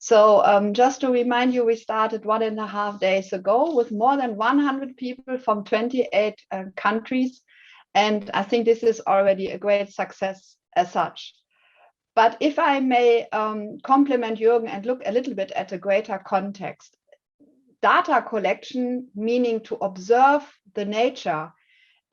So just to remind you, we started 1.5 days ago with more than 100 people from 28 countries. And I think this is already a great success as such. But if I may compliment Jürgen and look a little bit at a greater context, data collection, meaning to observe the nature,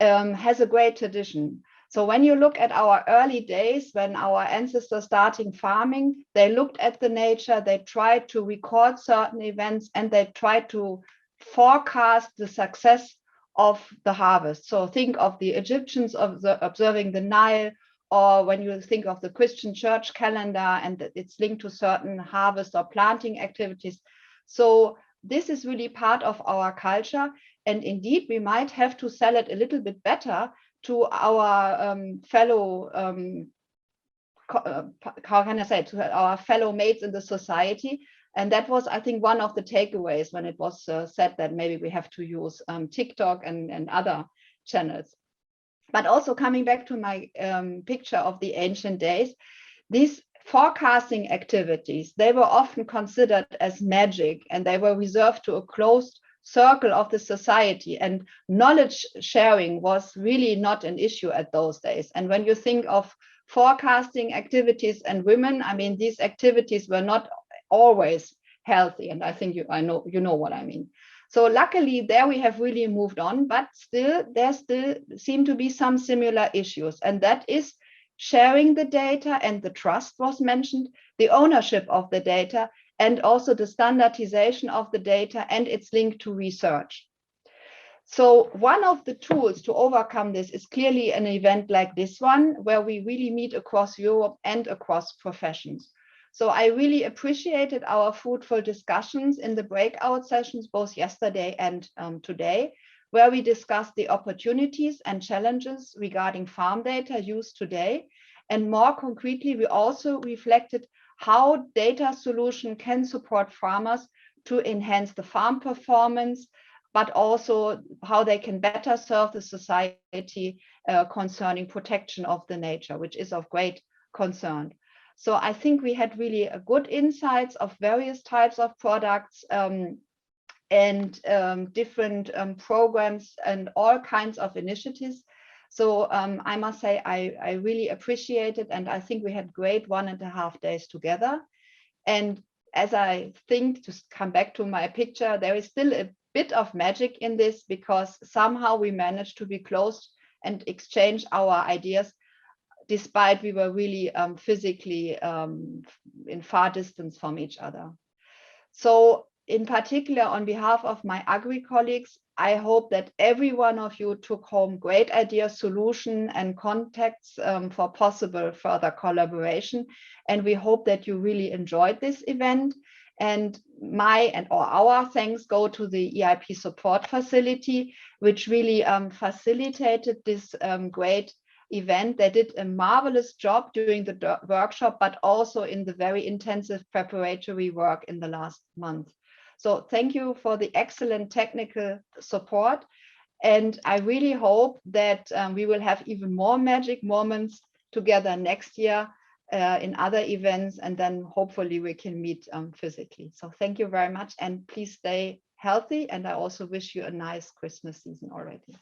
has a great tradition. So when you look at our early days, when our ancestors starting farming, they looked at the nature, they tried to record certain events, and they tried to forecast the success of the harvest. So think of the Egyptians observing the Nile, or when you think of the Christian church calendar and it's linked to certain harvest or planting activities. So this is really part of our culture. And indeed, we might have to sell it a little bit better to our fellow, how can I say, to our fellow mates in the society. And that was, I think, one of the takeaways when it was said that maybe we have to use TikTok and other channels. But also coming back to my picture of the ancient days, these forecasting activities, they were often considered as magic, and they were reserved to a closed circle of the society, and knowledge sharing was really not an issue at those days. And when you think of forecasting activities and women, I mean, these activities were not always healthy, and I think you know what I mean. So luckily there we have really moved on, but still there still seem to be some similar issues, and that is sharing the data, and the trust was mentioned, the ownership of the data, and also the standardization of the data and its link to research. So one of the tools to overcome this is clearly an event like this one, where we really meet across Europe and across professions. So I really appreciated our fruitful discussions in the breakout sessions, both yesterday and today, where we discussed the opportunities and challenges regarding farm data used today. And more concretely, we also reflected how data solution can support farmers to enhance the farm performance, but also how they can better serve the society concerning protection of the nature, which is of great concern. So I think we had really a good insights of various types of products and different programs and all kinds of initiatives. So I must say, I really appreciate it. And I think we had great 1.5 days together. And as I think, to come back to my picture, there is still a bit of magic in this, because somehow we managed to be close and exchange our ideas, despite we were really physically in far distance from each other. So in particular, on behalf of my Agri colleagues, I hope that every one of you took home great ideas, solution, and contacts for possible further collaboration. And we hope that you really enjoyed this event. And our thanks go to the EIP support facility, which really facilitated this great event. They did a marvelous job during the workshop, but also in the very intensive preparatory work in the last month. So thank you for the excellent technical support. And I really hope that we will have even more magic moments together next year in other events, and then hopefully we can meet physically. So thank you very much, and please stay healthy. And I also wish you a nice Christmas season already.